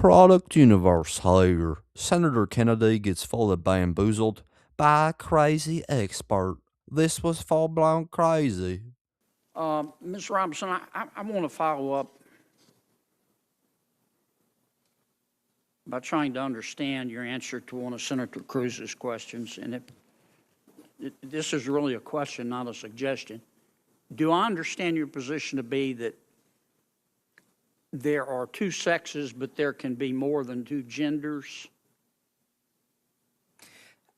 Product universe here. Senator Kennedy gets fully bamboozled by a crazy expert. This was full blown crazy. Ms. Robinson, I want to follow up by trying to understand your answer to one of Senator Cruz's questions. And this is really a question, not a suggestion. Do I understand your position to be that there are two sexes, but there can be more than two genders?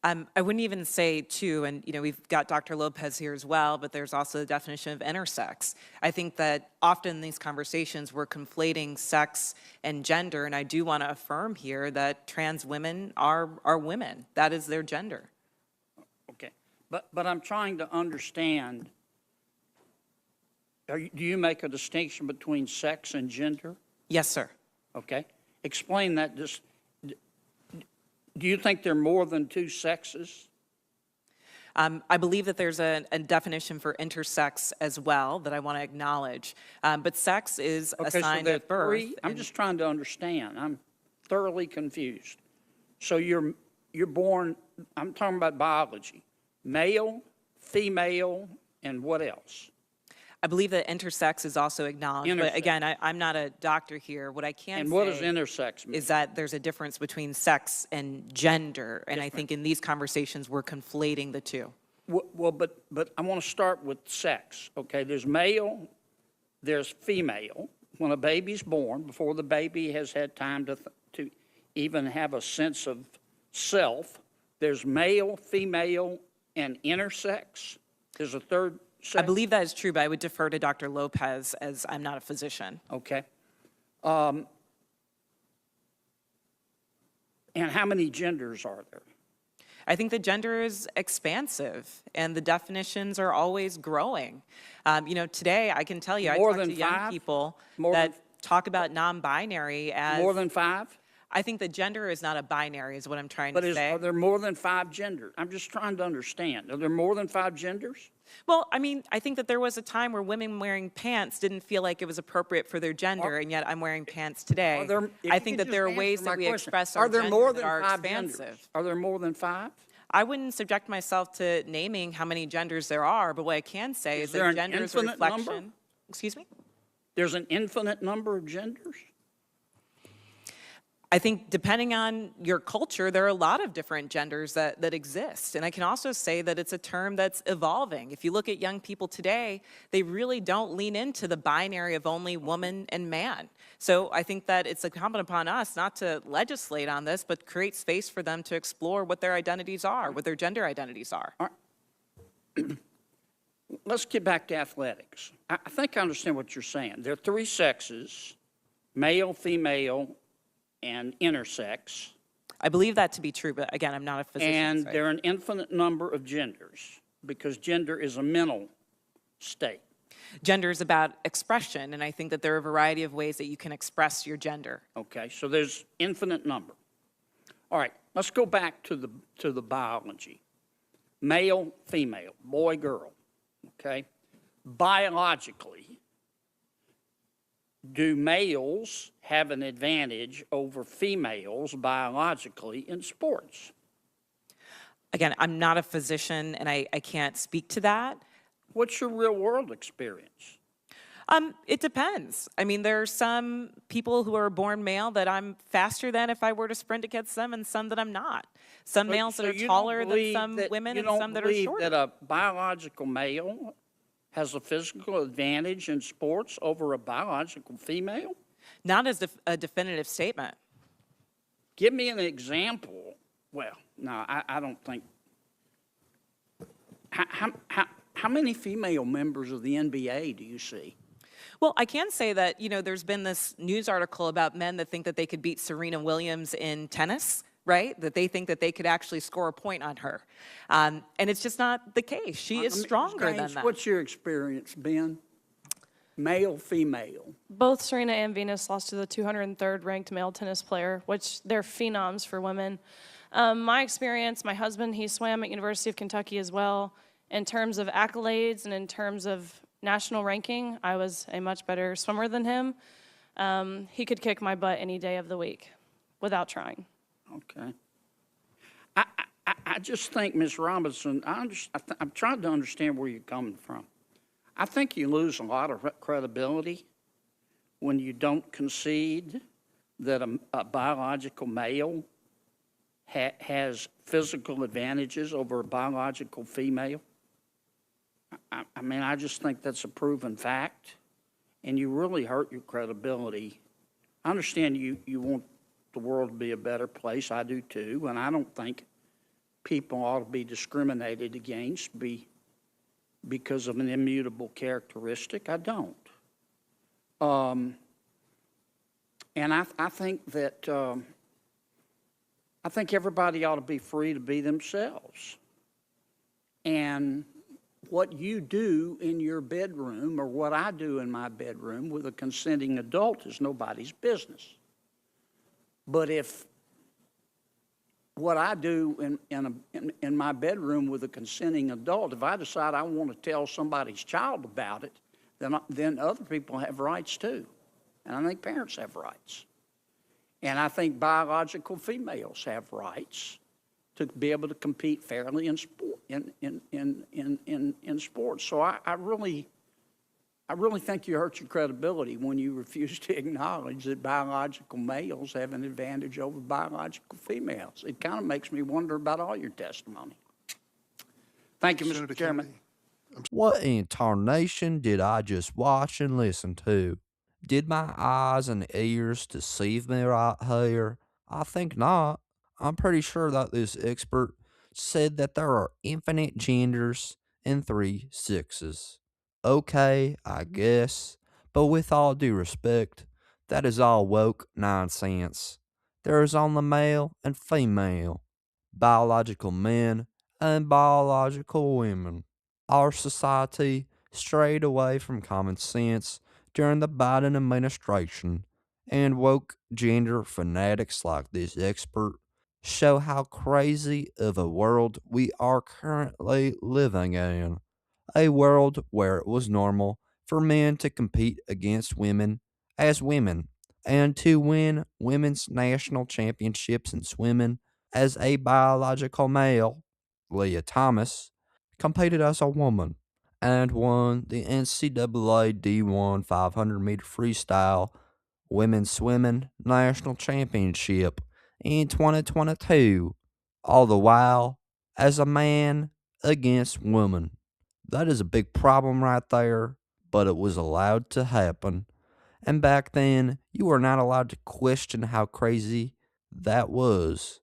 I wouldn't even say two, and we've got Dr. Lopez here as well, but there's also the definition of intersex. I think that often in these conversations we're conflating sex and gender, and I do want to affirm here that trans women are women. That is their gender. Okay, but I'm trying to understand. Do you make a distinction between sex and gender? Yes, sir. Okay, explain that. Do you think there are more than two sexes? I believe that there's a definition for intersex as well that I want to acknowledge. But sex is assigned at birth. I'm just trying to understand. I'm thoroughly confused. So you're born, I'm talking about biology, male, female, and what else? I believe that intersex is also acknowledged, but again, I'm not a doctor here. What I can And say what does intersex mean? is that there's a difference between sex and gender, and I think in these conversations we're conflating the two. Well, but I want to start with sex, okay? There's male, there's female. When a baby's born, before the baby has had time to even have a sense of self, there's male, female, and intersex. There's a third sex? I believe that is true, but I would defer to Dr. Lopez as I'm not a physician. Okay. And how many genders are there? I think the gender is expansive, and the definitions are always growing. Today I can tell you, I talk to young people that talk about non-binary as... More than five? I think the gender is not a binary, is what I'm trying to say. But are there more than five genders? I'm just trying to understand. Are there more than five genders? Well, I think that there was a time where women wearing pants didn't feel like it was appropriate for their gender, and yet I'm wearing pants today. I think that there are ways that we express our gender that are expansive. Are there more than five? I wouldn't subject myself to naming how many genders there are, but what I can say is that gender is a reflection. Excuse me? There's an infinite number of genders? I think depending on your culture, there are a lot of different genders that exist. And I can also say that it's a term that's evolving. If you look at young people today, they really don't lean into the binary of only woman and man. So I think that it's incumbent upon us not to legislate on this, but create space for them to explore what their identities are, what their gender identities are. All right. Let's get back to athletics. I think I understand what you're saying. There are three sexes, male, female, and intersex. I believe that to be true, but again, I'm not a physician. And there are an infinite number of genders because gender is a mental state. Gender is about expression, and I think that there are a variety of ways that you can express your gender. Okay, so there's infinite number. All right, let's go back to the biology. Male, female, boy, girl, okay? Biologically, do males have an advantage over females biologically in sports? Again, I'm not a physician, and I can't speak to that. What's your real-world experience? It depends. There are some people who are born male that I'm faster than if I were to sprint against them, and some that I'm not. Some males that are taller than some women, and some that are shorter. You don't believe that a biological male has a physical advantage in sports over a biological female? Not as a definitive statement. Give me an example. Well, no, I don't think. How many female members of the NBA do you see? Well, I can say that, there's been this news article about men that think that they could beat Serena Williams in tennis, right? That they think that they could actually score a point on her. And it's just not the case. She is stronger than that. What's your experience, Ben? Male, female? Both Serena and Venus lost to the 203rd ranked male tennis player, which they're phenoms for women. My experience, my husband, he swam at University of Kentucky as well. In terms of accolades and in terms of national ranking, I was a much better swimmer than him. He could kick my butt any day of the week without trying. Okay. I just think, Ms. Robinson, I'm trying to understand where you're coming from. I think you lose a lot of credibility when you don't concede that a biological male has physical advantages over a biological female. I mean, I just think that's a proven fact, and you really hurt your credibility. I understand you want the world to be a better place. I do too, and I don't think people ought to be discriminated against because of an immutable characteristic. I don't. And I think that I think everybody ought to be free to be themselves. And what you do in your bedroom or what I do in my bedroom with a consenting adult is nobody's business. But if what I do in my bedroom with a consenting adult, if I decide I want to tell somebody's child about it, then other people have rights too. And I think parents have rights. And I think biological females have rights to be able to compete fairly in sport, in sports. So I really think you hurt your credibility when you refuse to acknowledge that biological males have an advantage over biological females. It kind of makes me wonder about all your testimony. Thank you, Senator Mr. Chairman. Kennedy. What in tarnation did I just watch and listen to? Did my eyes and ears deceive me right here? I think not. I'm pretty sure that this expert said that there are infinite genders and three sexes. Okay, I guess, but with all due respect, that is all woke nonsense. There is only male and female, biological men and biological women. Our society strayed away from common sense during the Biden administration, and woke gender fanatics like this expert show how crazy of a world we are currently living in. A world where it was normal for men to compete against women as women and to win women's national championships in swimming as a biological male. Leah Thomas competed as a woman and won the NCAA D1 500-meter freestyle women's swimming national championship in 2022, all the while as a man against woman. That is a big problem right there, but it was allowed to happen. And back then, you were not allowed to question how crazy that was.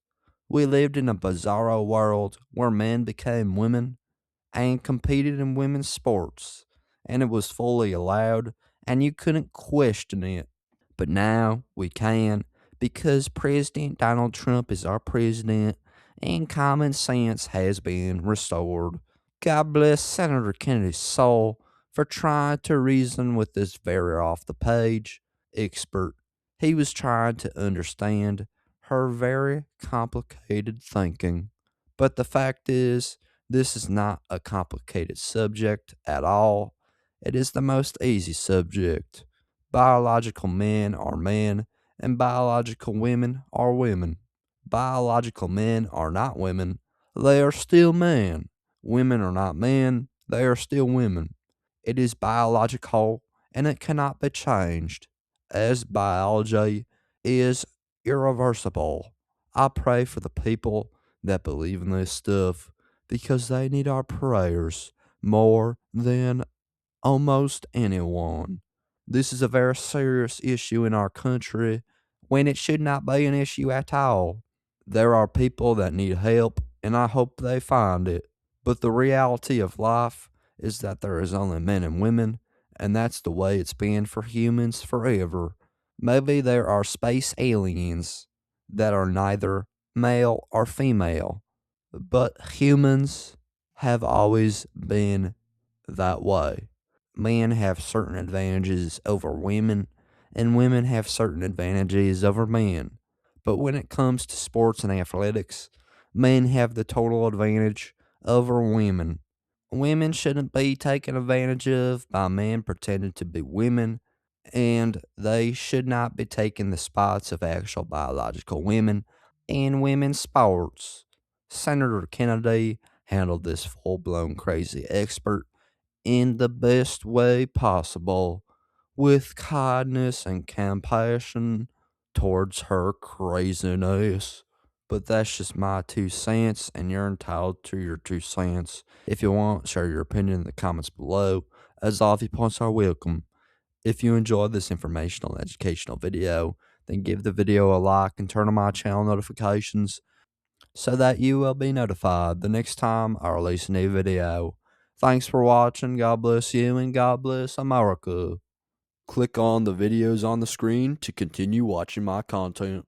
We lived in a bizarro world where men became women and competed in women's sports, and it was fully allowed, and you couldn't question it. But now we can because President Donald Trump is our president and common sense has been restored. God bless Senator Kennedy's soul for trying to reason with this very off the page expert. He was trying to understand her very complicated thinking. But the fact is, this is not a complicated subject at all. It is the most easy subject. Biological men are men, and biological women are women. Biological men are not women, they are still men. Women are not men, they are still women. It is biological, and it cannot be changed, as biology is irreversible. I pray for the people that believe in this stuff because they need our prayers more than almost anyone. This is a very serious issue in our country when it should not be an issue at all. There are people that need help, and I hope they find it. But the reality of life is that there is only men and women, and that's the way it's been for humans forever. Maybe there are space aliens that are neither male or female, but humans have always been that way. Men have certain advantages over women, and women have certain advantages over men. But when it comes to sports and athletics, men have the total advantage over women. Women shouldn't be taken advantage of by men pretending to be women and they should not be taking the spots of actual biological women in women's sports. Senator Kennedy handled this full blown crazy expert in the best way possible, with kindness and compassion towards her craziness. But that's just my 2 cents, and you're entitled to your 2 cents. If you want, share your opinion in the comments below, as all viewpoints are welcome. If you enjoyed this informational and educational video, then give the video a like and turn on my channel notifications so that you will be notified the next time I release a new video. Thanks for watching, God bless you, and God bless America. Click on the videos on the screen to continue watching my content.